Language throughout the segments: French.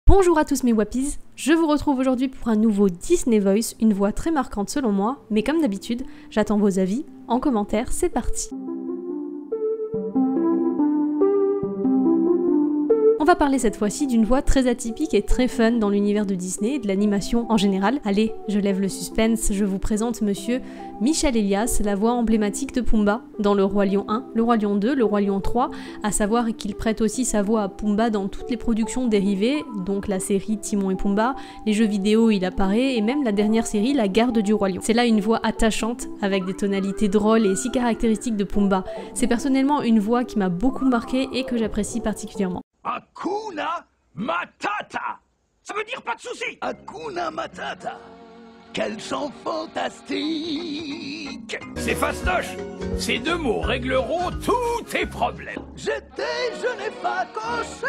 Bonjour à tous mes Wappies, je vous retrouve aujourd'hui pour un nouveau Disney Voice, une voix très marquante selon moi, mais comme d'habitude, j'attends vos avis en commentaire, c'est parti. On va parler cette fois-ci d'une voix très atypique et très fun dans l'univers de Disney et de l'animation en général. Allez, je lève le suspense, je vous présente monsieur Michel Elias, la voix emblématique de Pumba dans Le Roi Lion 1, Le Roi Lion 2, Le Roi Lion 3, à savoir qu'il prête aussi sa voix à Pumba dans toutes les productions dérivées, donc la série Timon et Pumba, les jeux vidéo il apparaît, et même la dernière série La Garde du Roi Lion. C'est là une voix attachante, avec des tonalités drôles et si caractéristiques de Pumba. C'est personnellement une voix qui m'a beaucoup marqué et que j'apprécie particulièrement. Hakuna Matata. Ça veut dire pas de soucis. Hakuna Matata. Quel chant fantastique. C'est fastoche. Ces deux mots régleront tous tes problèmes. Je n'ai pas coché.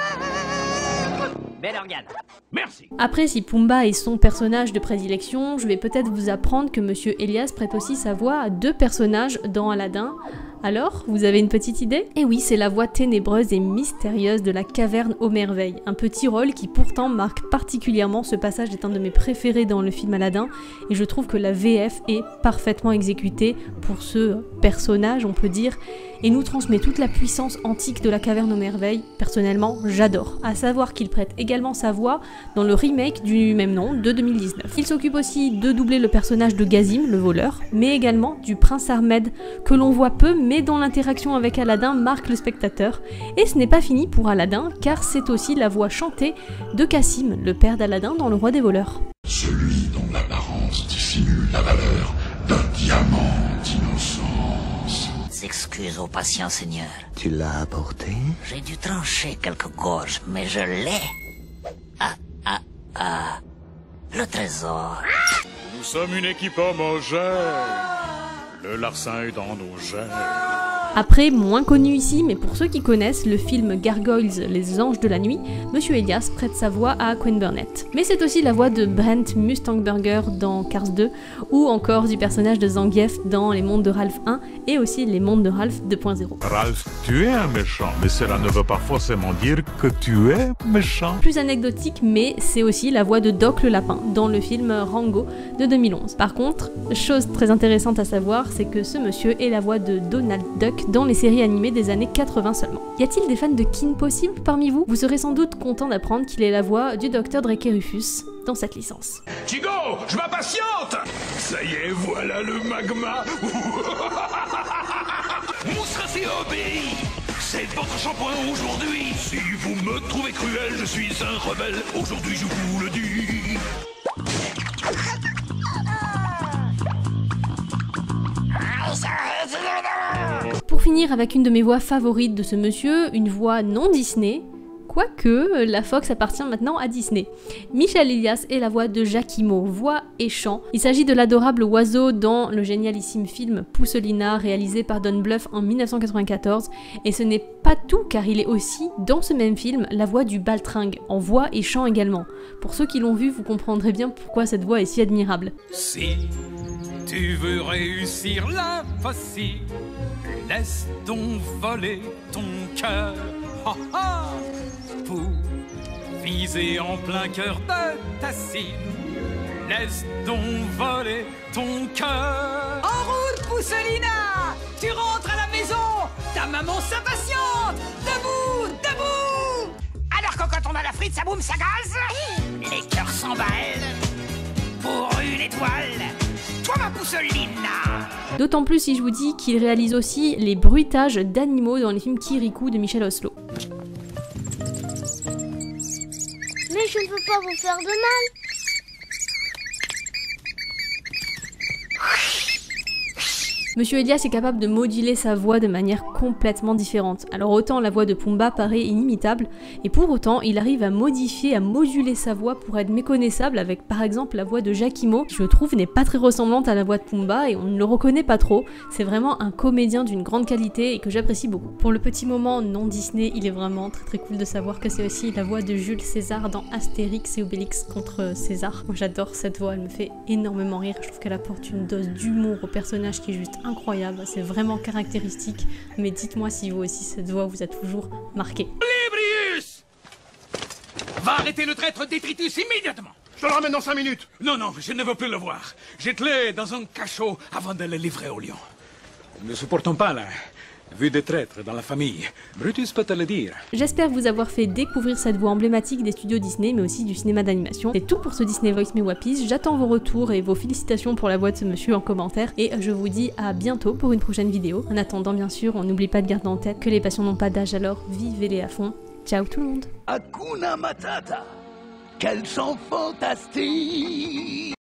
Bel organe. Merci. Après, si Pumba est son personnage de prédilection, je vais peut-être vous apprendre que monsieur Elias prête aussi sa voix à deux personnages dans Aladdin. Alors, vous avez une petite idée? Eh oui, c'est la voix ténébreuse et mystérieuse de la caverne aux merveilles, un petit rôle qui pourtant marque particulièrement. Ce passage est un de mes préférés dans le film Aladdin, et je trouve que la VF est parfaitement exécutée pour ce personnage, on peut dire, et nous transmet toute la puissance antique de la caverne aux merveilles. Personnellement, j'adore. À savoir qu'il prête également sa voix dans le remake du même nom de 2019. Il s'occupe aussi de doubler le personnage de Gazim, le voleur, mais également du prince Ahmed, que l'on voit peu, mais dont l'interaction avec Aladdin marque le spectateur. Et ce n'est pas fini pour Aladdin, car c'est aussi la voix chantée de Cassim, le père d'Aladdin dans Le Roi des voleurs. Celui dont l'apparence dissimule la valeur d'un diamant d'innocence. S'excuse au patient seigneur. Tu l'as apporté? J'ai dû trancher quelques gorges, mais je l'ai. Le trésor. Nous sommes une équipe homogène. Le larcin est dans nos gènes. Après, moins connu ici, mais pour ceux qui connaissent le film Gargoyles, les anges de la nuit, monsieur Elias prête sa voix à Queen Burnett. Mais c'est aussi la voix de Brent Mustangburger dans Cars 2, ou encore du personnage de Zangief dans Les Mondes de Ralph 1, et aussi Les Mondes de Ralph 2.0. Ralph, tu es un méchant, mais cela ne veut pas forcément dire que tu es méchant. Plus anecdotique, mais c'est aussi la voix de Doc le lapin dans le film Rango de 2011. Par contre, chose très intéressante à savoir, c'est que ce monsieur est la voix de Donald Duck dans les séries animées des années 80 seulement. Y a-t-il des fans de Kim Possible parmi vous? Vous serez sans doute content d'apprendre qu'il est la voix du docteur Drake Rufus dans cette licence. Chico, je m'impatiente. Ça y est, voilà le magma. Mon tracé obéit. C'est votre shampoing aujourd'hui. Si vous me trouvez cruel, je suis un rebelle. Aujourd'hui, je vous le dis. Pour finir avec une de mes voix favorites de ce monsieur, une voix non Disney, quoique la Fox appartient maintenant à Disney. Michel Elias est la voix de Jacquimo, voix et chant. Il s'agit de l'adorable oiseau dans le génialissime film Pousselina réalisé par Don Bluth en 1994, et ce n'est pas tout car il est aussi, dans ce même film, la voix du baltringue, en voix et chant également. Pour ceux qui l'ont vu, vous comprendrez bien pourquoi cette voix est si admirable. Si tu veux réussir l'impossible, laisse donc voler ton cœur. Pour viser en plein cœur de ta cible, laisse donc voler ton cœur. En route, Pousselina! Tu rentres à la maison! Ta maman s'impatiente! Debout! Debout! Alors que quand on a la frite, ça boum, ça gaze. Les cœurs s'emballent pour une étoile. Toi, ma Pousselina! D'autant plus si je vous dis qu'il réalise aussi les bruitages d'animaux dans les films Kirikou de Michel Oslo. Mais je ne veux pas vous faire de mal. Monsieur Elias est capable de moduler sa voix de manière complètement différente. Alors autant la voix de Pumba paraît inimitable, et pour autant il arrive à modifier, à moduler sa voix pour être méconnaissable avec par exemple la voix de Jacquimo, qui je trouve n'est pas très ressemblante à la voix de Pumba et on ne le reconnaît pas trop. C'est vraiment un comédien d'une grande qualité et que j'apprécie beaucoup. Pour le petit moment non Disney, il est vraiment très cool de savoir que c'est aussi la voix de Jules César dans Astérix et Obélix contre César. Moi j'adore cette voix, elle me fait énormément rire, je trouve qu'elle apporte une dose d'humour au personnage qui est juste incroyable, c'est vraiment caractéristique, mais dites-moi si vous aussi cette voix vous a toujours marqué. Librius! Va arrêter le traître détritus immédiatement. Je te le ramène dans 5 minutes. Non, non, je ne veux plus le voir. Jette-le dans un cachot avant de le livrer au lion. Nous ne supportons pas la vue des traîtres dans la famille. Brutus peut te le dire. J'espère vous avoir fait découvrir cette voix emblématique des studios Disney, mais aussi du cinéma d'animation. C'est tout pour ce Disney Voice Me Wappies. J'attends vos retours et vos félicitations pour la voix de ce monsieur en commentaire. Et je vous dis à bientôt pour une prochaine vidéo. En attendant, bien sûr, on n'oublie pas de garder en tête que les passions n'ont pas d'âge, alors vivez-les à fond. Ciao tout le monde. Hakuna Matata. Quel chant fantastique!